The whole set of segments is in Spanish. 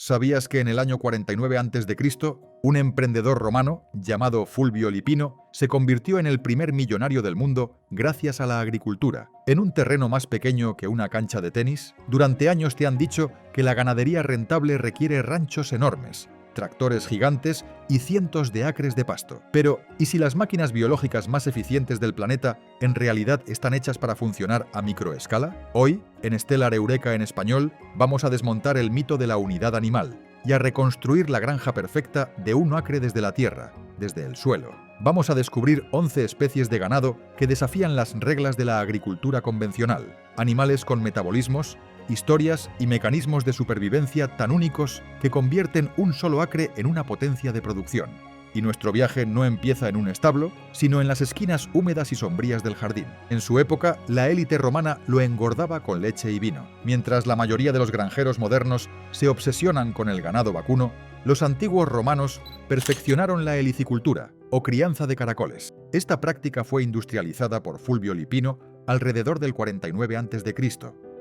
¿Sabías que en el año 49 a.C., un emprendedor romano llamado Fulvio Lipino se convirtió en el primer millonario del mundo gracias a la agricultura? En un terreno más pequeño que una cancha de tenis, durante años te han dicho que la ganadería rentable requiere ranchos enormes, tractores gigantes y cientos de acres de pasto. Pero, ¿y si las máquinas biológicas más eficientes del planeta en realidad están hechas para funcionar a microescala? Hoy, en Stellar Eureka en español, vamos a desmontar el mito de la unidad animal y a reconstruir la granja perfecta de un acre desde la tierra, desde el suelo. Vamos a descubrir 11 especies de ganado que desafían las reglas de la agricultura convencional, animales con metabolismos, historias y mecanismos de supervivencia tan únicos que convierten un solo acre en una potencia de producción. Y nuestro viaje no empieza en un establo, sino en las esquinas húmedas y sombrías del jardín. En su época, la élite romana lo engordaba con leche y vino. Mientras la mayoría de los granjeros modernos se obsesionan con el ganado vacuno, los antiguos romanos perfeccionaron la helicicultura, o crianza de caracoles. Esta práctica fue industrializada por Fulvio Lipino alrededor del 49 a.C.,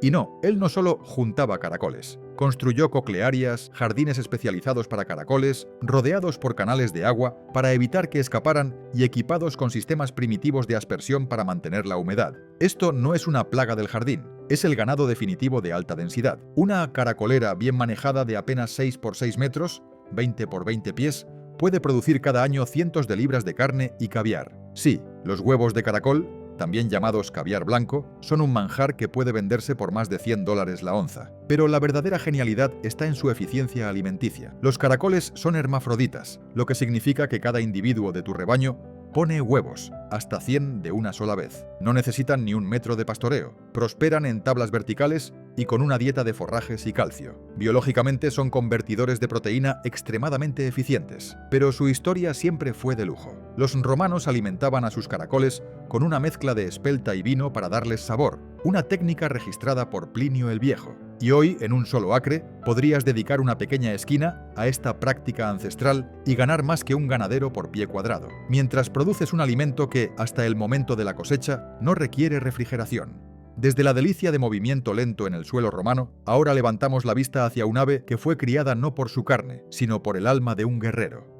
Y no, él no solo juntaba caracoles. Construyó coclearias, jardines especializados para caracoles, rodeados por canales de agua para evitar que escaparan y equipados con sistemas primitivos de aspersión para mantener la humedad. Esto no es una plaga del jardín, es el ganado definitivo de alta densidad. Una caracolera bien manejada de apenas 6 por 6 metros, 20 por 20 pies, puede producir cada año cientos de libras de carne y caviar. Sí, los huevos de caracol, también llamados caviar blanco, son un manjar que puede venderse por más de $100 la onza. Pero la verdadera genialidad está en su eficiencia alimenticia. Los caracoles son hermafroditas, lo que significa que cada individuo de tu rebaño pone huevos, hasta 100 de una sola vez. No necesitan ni un metro de pastoreo. Prosperan en tablas verticales y con una dieta de forrajes y calcio. Biológicamente son convertidores de proteína extremadamente eficientes, pero su historia siempre fue de lujo. Los romanos alimentaban a sus caracoles con una mezcla de espelta y vino para darles sabor, una técnica registrada por Plinio el Viejo. Y hoy, en un solo acre, podrías dedicar una pequeña esquina a esta práctica ancestral y ganar más que un ganadero por pie cuadrado, mientras produces un alimento que, hasta el momento de la cosecha, no requiere refrigeración. Desde la delicia de movimiento lento en el suelo romano, ahora levantamos la vista hacia un ave que fue criada no por su carne, sino por el alma de un guerrero.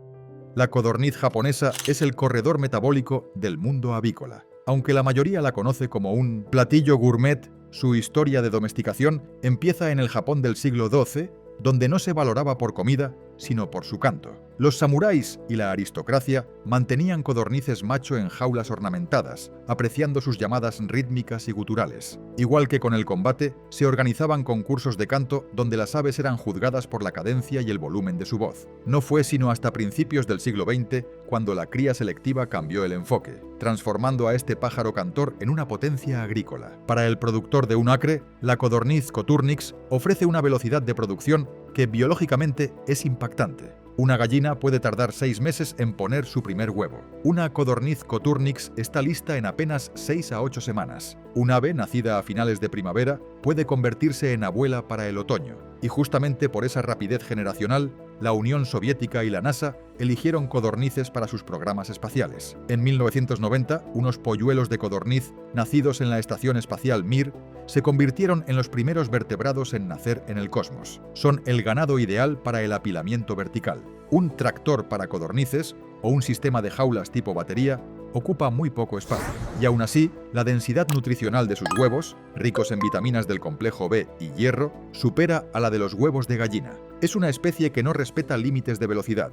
La codorniz japonesa es el corredor metabólico del mundo avícola. Aunque la mayoría la conoce como un platillo gourmet, su historia de domesticación empieza en el Japón del siglo XII, donde no se valoraba por comida, sino por su canto. Los samuráis y la aristocracia mantenían codornices macho en jaulas ornamentadas, apreciando sus llamadas rítmicas y guturales. Igual que con el combate, se organizaban concursos de canto donde las aves eran juzgadas por la cadencia y el volumen de su voz. No fue sino hasta principios del siglo XX cuando la cría selectiva cambió el enfoque, transformando a este pájaro cantor en una potencia agrícola. Para el productor de un acre, la codorniz Coturnix ofrece una velocidad de producción que biológicamente es impactante. Una gallina puede tardar 6 meses en poner su primer huevo. Una codorniz Coturnix está lista en apenas 6 a 8 semanas. Un ave nacida a finales de primavera puede convertirse en abuela para el otoño. Y justamente por esa rapidez generacional, la Unión Soviética y la NASA eligieron codornices para sus programas espaciales. En 1990, unos polluelos de codorniz, nacidos en la Estación Espacial Mir, se convirtieron en los primeros vertebrados en nacer en el cosmos. Son el ganado ideal para el apilamiento vertical. Un tractor para codornices o un sistema de jaulas tipo batería ocupa muy poco espacio. Y aún así, la densidad nutricional de sus huevos, ricos en vitaminas del complejo B y hierro, supera a la de los huevos de gallina. Es una especie que no respeta límites de velocidad.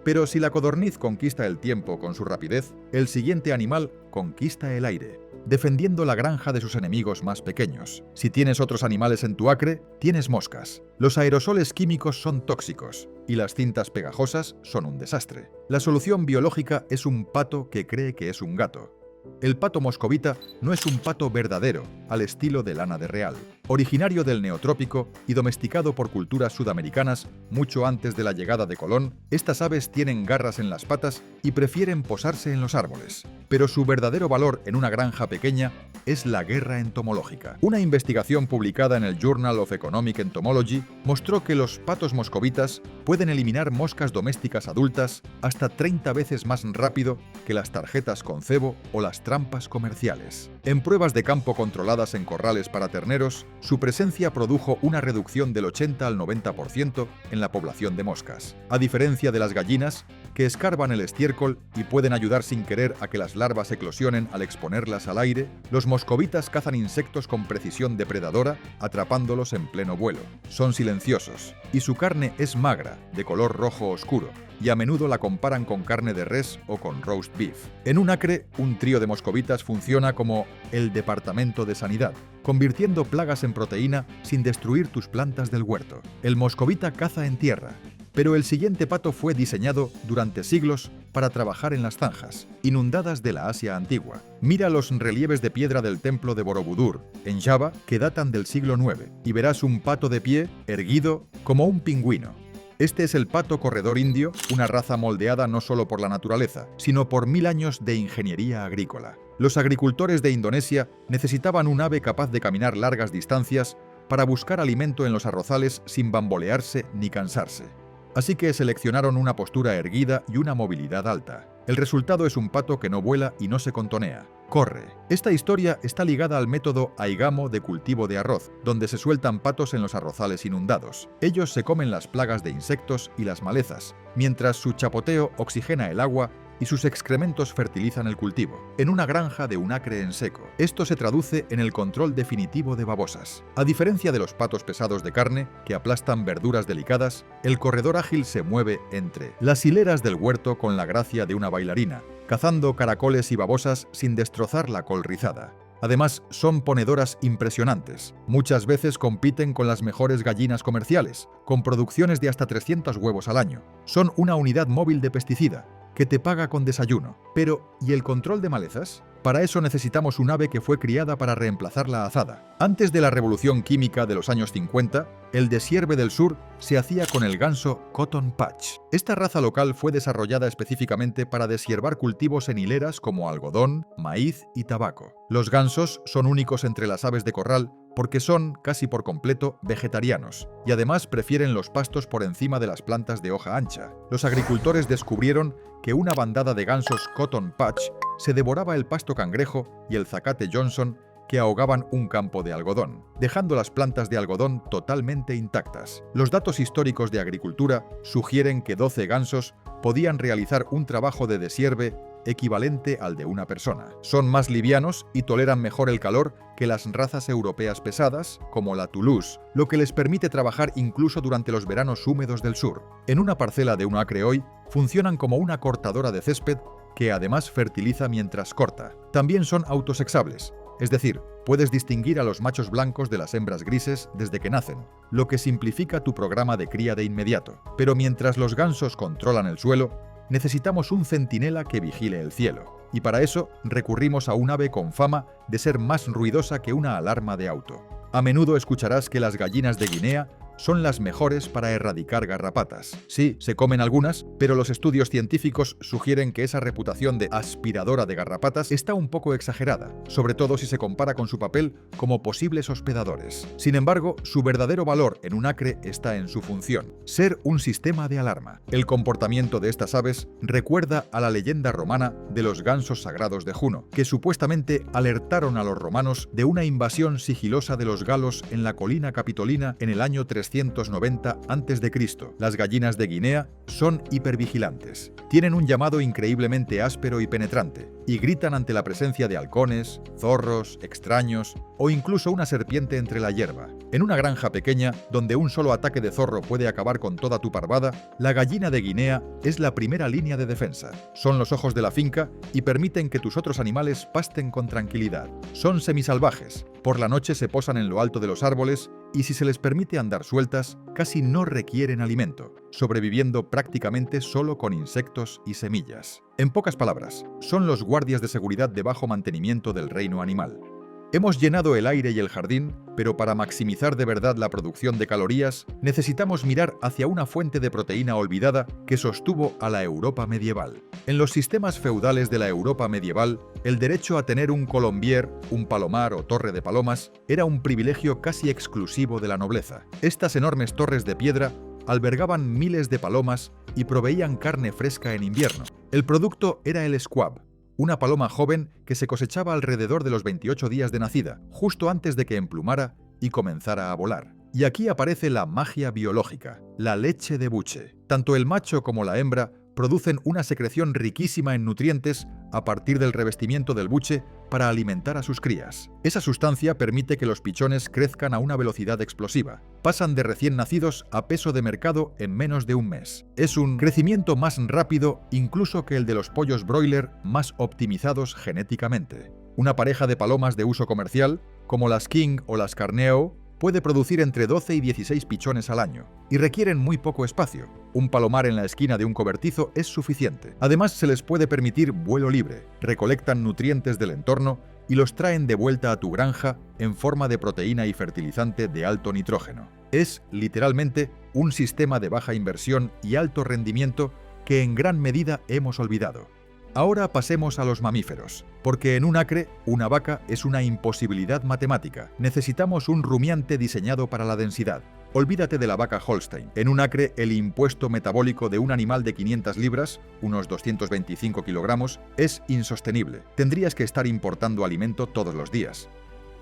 Pero si la codorniz conquista el tiempo con su rapidez, el siguiente animal conquista el aire, defendiendo la granja de sus enemigos más pequeños. Si tienes otros animales en tu acre, tienes moscas. Los aerosoles químicos son tóxicos y las cintas pegajosas son un desastre. La solución biológica es un pato que cree que es un gato. El pato moscovita no es un pato verdadero, al estilo de lana de real. Originario del neotrópico y domesticado por culturas sudamericanas mucho antes de la llegada de Colón, estas aves tienen garras en las patas y prefieren posarse en los árboles. Pero su verdadero valor en una granja pequeña es la guerra entomológica. Una investigación publicada en el Journal of Economic Entomology mostró que los patos moscovitas pueden eliminar moscas domésticas adultas hasta 30 veces más rápido que las tarjetas con cebo o las trampas comerciales. En pruebas de campo controladas en corrales para terneros, su presencia produjo una reducción del 80 al 90% en la población de moscas. A diferencia de las gallinas, que escarban el estiércol y pueden ayudar sin querer a que las larvas eclosionen al exponerlas al aire, los moscovitas cazan insectos con precisión depredadora, atrapándolos en pleno vuelo. Son silenciosos, y su carne es magra, de color rojo oscuro, y a menudo la comparan con carne de res o con roast beef. En un acre, un trío de moscovitas funciona como el departamento de sanidad, convirtiendo plagas en proteína sin destruir tus plantas del huerto. El moscovita caza en tierra, pero el siguiente pato fue diseñado durante siglos para trabajar en las zanjas, inundadas de la Asia antigua. Mira los relieves de piedra del templo de Borobudur, en Java, que datan del siglo IX, y verás un pato de pie, erguido, como un pingüino. Este es el pato corredor indio, una raza moldeada no solo por la naturaleza, sino por 1000 años de ingeniería agrícola. Los agricultores de Indonesia necesitaban un ave capaz de caminar largas distancias para buscar alimento en los arrozales sin bambolearse ni cansarse. Así que seleccionaron una postura erguida y una movilidad alta. El resultado es un pato que no vuela y no se contonea. Corre. Esta historia está ligada al método Aigamo de cultivo de arroz, donde se sueltan patos en los arrozales inundados. Ellos se comen las plagas de insectos y las malezas, mientras su chapoteo oxigena el agua y sus excrementos fertilizan el cultivo, en una granja de un acre en seco. Esto se traduce en el control definitivo de babosas. A diferencia de los patos pesados de carne, que aplastan verduras delicadas, el corredor ágil se mueve entre las hileras del huerto con la gracia de una bailarina, cazando caracoles y babosas sin destrozar la col rizada. Además, son ponedoras impresionantes. Muchas veces compiten con las mejores gallinas comerciales, con producciones de hasta 300 huevos al año. Son una unidad móvil de pesticida, que te paga con desayuno. Pero, ¿y el control de malezas? Para eso necesitamos un ave que fue criada para reemplazar la azada. Antes de la revolución química de los años 50, el desierbe del sur se hacía con el ganso Cotton Patch. Esta raza local fue desarrollada específicamente para deshiervar cultivos en hileras como algodón, maíz y tabaco. Los gansos son únicos entre las aves de corral porque son, casi por completo, vegetarianos, y además prefieren los pastos por encima de las plantas de hoja ancha. Los agricultores descubrieron que una bandada de gansos Cotton Patch se devoraba el pasto cangrejo y el zacate Johnson que ahogaban un campo de algodón, dejando las plantas de algodón totalmente intactas. Los datos históricos de agricultura sugieren que 12 gansos podían realizar un trabajo de deshierve equivalente al de una persona. Son más livianos y toleran mejor el calor que las razas europeas pesadas, como la Toulouse, lo que les permite trabajar incluso durante los veranos húmedos del sur. En una parcela de un acre hoy, funcionan como una cortadora de césped que además fertiliza mientras corta. También son autosexables, es decir, puedes distinguir a los machos blancos de las hembras grises desde que nacen, lo que simplifica tu programa de cría de inmediato. Pero mientras los gansos controlan el suelo, necesitamos un centinela que vigile el cielo, y para eso recurrimos a un ave con fama de ser más ruidosa que una alarma de auto. A menudo escucharás que las gallinas de Guinea son las mejores para erradicar garrapatas. Sí, se comen algunas, pero los estudios científicos sugieren que esa reputación de aspiradora de garrapatas está un poco exagerada, sobre todo si se compara con su papel como posibles hospedadores. Sin embargo, su verdadero valor en un acre está en su función: ser un sistema de alarma. El comportamiento de estas aves recuerda a la leyenda romana de los gansos sagrados de Juno, que supuestamente alertaron a los romanos de una invasión sigilosa de los galos en la colina capitolina en el año 390 a.C. Las gallinas de Guinea son hipervigilantes. Tienen un llamado increíblemente áspero y penetrante, y gritan ante la presencia de halcones, zorros, extraños o incluso una serpiente entre la hierba. En una granja pequeña, donde un solo ataque de zorro puede acabar con toda tu parvada, la gallina de Guinea es la primera línea de defensa. Son los ojos de la finca y permiten que tus otros animales pasten con tranquilidad. Son semisalvajes. Por la noche se posan en lo alto de los árboles y si se les permite andar sueltas, casi no requieren alimento, sobreviviendo prácticamente solo con insectos y semillas. En pocas palabras, son los guardias de seguridad de bajo mantenimiento del reino animal. Hemos llenado el aire y el jardín, pero para maximizar de verdad la producción de calorías, necesitamos mirar hacia una fuente de proteína olvidada que sostuvo a la Europa medieval. En los sistemas feudales de la Europa medieval, el derecho a tener un colombier, un palomar o torre de palomas, era un privilegio casi exclusivo de la nobleza. Estas enormes torres de piedra albergaban miles de palomas y proveían carne fresca en invierno. El producto era el squab, una paloma joven que se cosechaba alrededor de los 28 días de nacida, justo antes de que emplumara y comenzara a volar. Y aquí aparece la magia biológica, la leche de buche. Tanto el macho como la hembra producen una secreción riquísima en nutrientes a partir del revestimiento del buche para alimentar a sus crías. Esa sustancia permite que los pichones crezcan a una velocidad explosiva. Pasan de recién nacidos a peso de mercado en menos de un mes. Es un crecimiento más rápido incluso que el de los pollos broiler más optimizados genéticamente. Una pareja de palomas de uso comercial, como las King o las Carneo, puede producir entre 12 y 16 pichones al año, y requieren muy poco espacio. Un palomar en la esquina de un cobertizo es suficiente. Además, se les puede permitir vuelo libre, recolectan nutrientes del entorno y los traen de vuelta a tu granja en forma de proteína y fertilizante de alto nitrógeno. Es, literalmente, un sistema de baja inversión y alto rendimiento que en gran medida hemos olvidado. Ahora pasemos a los mamíferos, porque en un acre, una vaca es una imposibilidad matemática. Necesitamos un rumiante diseñado para la densidad. Olvídate de la vaca Holstein. En un acre, el impuesto metabólico de un animal de 500 libras, unos 225 kilogramos, es insostenible. Tendrías que estar importando alimento todos los días.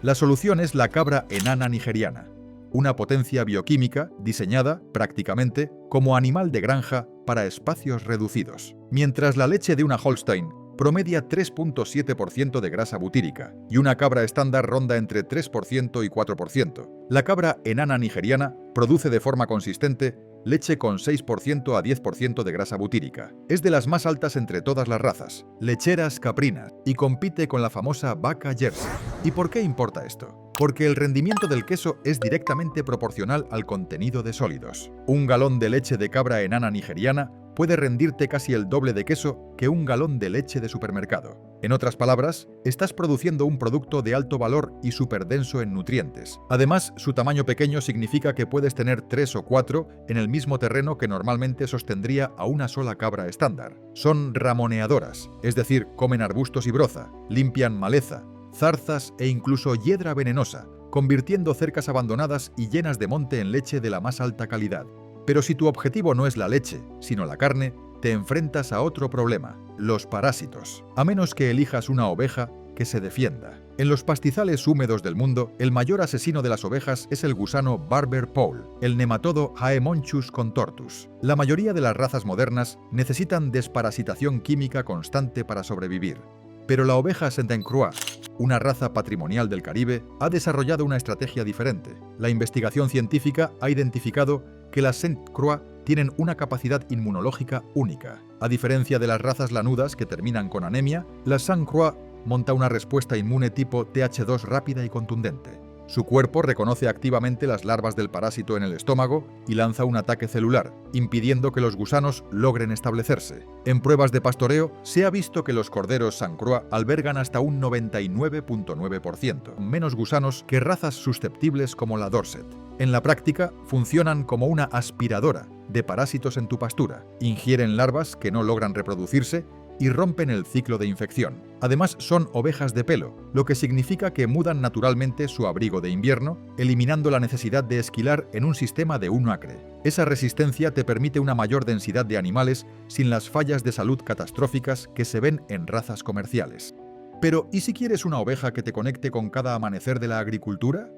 La solución es la cabra enana nigeriana, una potencia bioquímica diseñada, prácticamente, como animal de granja para espacios reducidos. Mientras la leche de una Holstein promedia 3.7% de grasa butírica y una cabra estándar ronda entre 3% y 4%. La cabra enana nigeriana produce de forma consistente leche con 6% a 10% de grasa butírica. Es de las más altas entre todas las razas, lecheras caprinas, y compite con la famosa vaca Jersey. ¿Y por qué importa esto? Porque el rendimiento del queso es directamente proporcional al contenido de sólidos. Un galón de leche de cabra enana nigeriana puede rendirte casi el doble de queso que un galón de leche de supermercado. En otras palabras, estás produciendo un producto de alto valor y superdenso en nutrientes. Además, su tamaño pequeño significa que puedes tener 3 o 4 en el mismo terreno que normalmente sostendría a una sola cabra estándar. Son ramoneadoras, es decir, comen arbustos y broza, limpian maleza, zarzas e incluso hiedra venenosa, convirtiendo cercas abandonadas y llenas de monte en leche de la más alta calidad. Pero si tu objetivo no es la leche, sino la carne, te enfrentas a otro problema, los parásitos, a menos que elijas una oveja que se defienda. En los pastizales húmedos del mundo, el mayor asesino de las ovejas es el gusano Barber Pole, el nematodo Haemonchus contortus. La mayoría de las razas modernas necesitan desparasitación química constante para sobrevivir. Pero la oveja Sainte Croix, una raza patrimonial del Caribe, ha desarrollado una estrategia diferente. La investigación científica ha identificado que las Sainte Croix tienen una capacidad inmunológica única. A diferencia de las razas lanudas que terminan con anemia, la Sainte Croix monta una respuesta inmune tipo TH2 rápida y contundente. Su cuerpo reconoce activamente las larvas del parásito en el estómago y lanza un ataque celular, impidiendo que los gusanos logren establecerse. En pruebas de pastoreo, se ha visto que los corderos Sainte Croix albergan hasta un 99.9% menos gusanos que razas susceptibles como la Dorset. En la práctica, funcionan como una aspiradora de parásitos en tu pastura. Ingieren larvas que no logran reproducirse y rompen el ciclo de infección. Además, son ovejas de pelo, lo que significa que mudan naturalmente su abrigo de invierno, eliminando la necesidad de esquilar en un sistema de un acre. Esa resistencia te permite una mayor densidad de animales sin las fallas de salud catastróficas que se ven en razas comerciales. Pero, ¿y si quieres una oveja que te conecte con cada amanecer de la agricultura?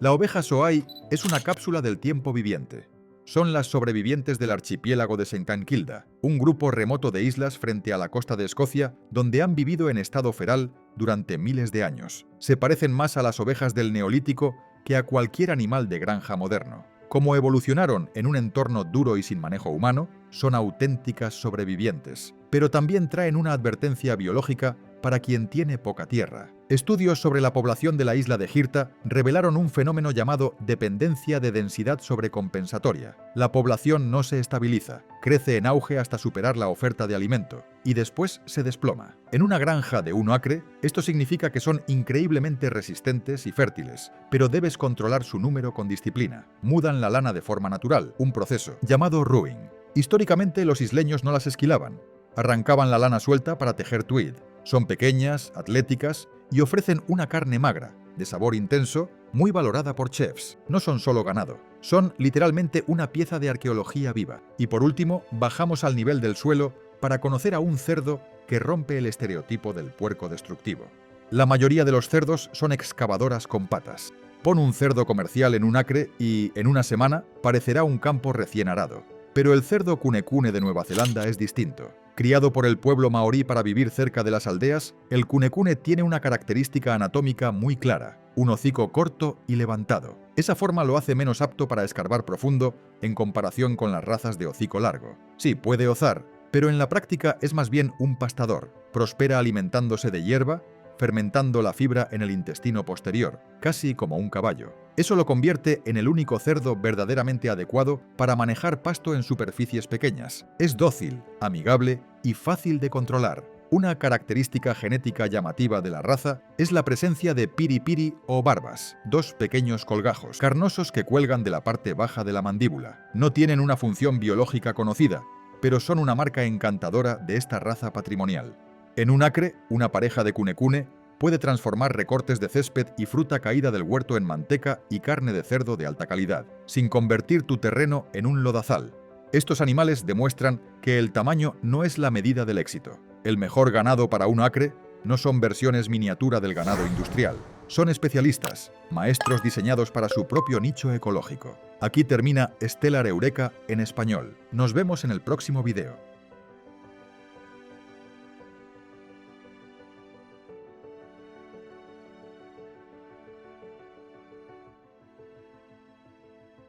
La oveja Soay es una cápsula del tiempo viviente. Son las sobrevivientes del archipiélago de St. Kilda, un grupo remoto de islas frente a la costa de Escocia, donde han vivido en estado feral durante miles de años. Se parecen más a las ovejas del Neolítico que a cualquier animal de granja moderno. Como evolucionaron en un entorno duro y sin manejo humano, son auténticas sobrevivientes, pero también traen una advertencia biológica para quien tiene poca tierra. Estudios sobre la población de la isla de Girta revelaron un fenómeno llamado dependencia de densidad sobrecompensatoria. La población no se estabiliza, crece en auge hasta superar la oferta de alimento, y después se desploma. En una granja de 1 acre, esto significa que son increíblemente resistentes y fértiles, pero debes controlar su número con disciplina. Mudan la lana de forma natural, un proceso llamado ruing. Históricamente los isleños no las esquilaban. Arrancaban la lana suelta para tejer tweed. Son pequeñas, atléticas y ofrecen una carne magra, de sabor intenso, muy valorada por chefs. No son solo ganado, son literalmente una pieza de arqueología viva. Y por último, bajamos al nivel del suelo para conocer a un cerdo que rompe el estereotipo del puerco destructivo. La mayoría de los cerdos son excavadoras con patas. Pon un cerdo comercial en un acre y, en una semana, parecerá un campo recién arado. Pero el cerdo cunecune de Nueva Zelanda es distinto. Criado por el pueblo maorí para vivir cerca de las aldeas, el cunecune tiene una característica anatómica muy clara: un hocico corto y levantado. Esa forma lo hace menos apto para escarbar profundo en comparación con las razas de hocico largo. Sí, puede ozar, pero en la práctica es más bien un pastador. Prospera alimentándose de hierba, fermentando la fibra en el intestino posterior, casi como un caballo. Eso lo convierte en el único cerdo verdaderamente adecuado para manejar pasto en superficies pequeñas. Es dócil, amigable y fácil de controlar. Una característica genética llamativa de la raza es la presencia de piri-piri o barbas, dos pequeños colgajos carnosos que cuelgan de la parte baja de la mandíbula. No tienen una función biológica conocida, pero son una marca encantadora de esta raza patrimonial. En un acre, una pareja de cunecune puede transformar recortes de césped y fruta caída del huerto en manteca y carne de cerdo de alta calidad, sin convertir tu terreno en un lodazal. Estos animales demuestran que el tamaño no es la medida del éxito. El mejor ganado para un acre no son versiones miniatura del ganado industrial. Son especialistas, maestros diseñados para su propio nicho ecológico. Aquí termina Stellar Eureka en español. Nos vemos en el próximo video.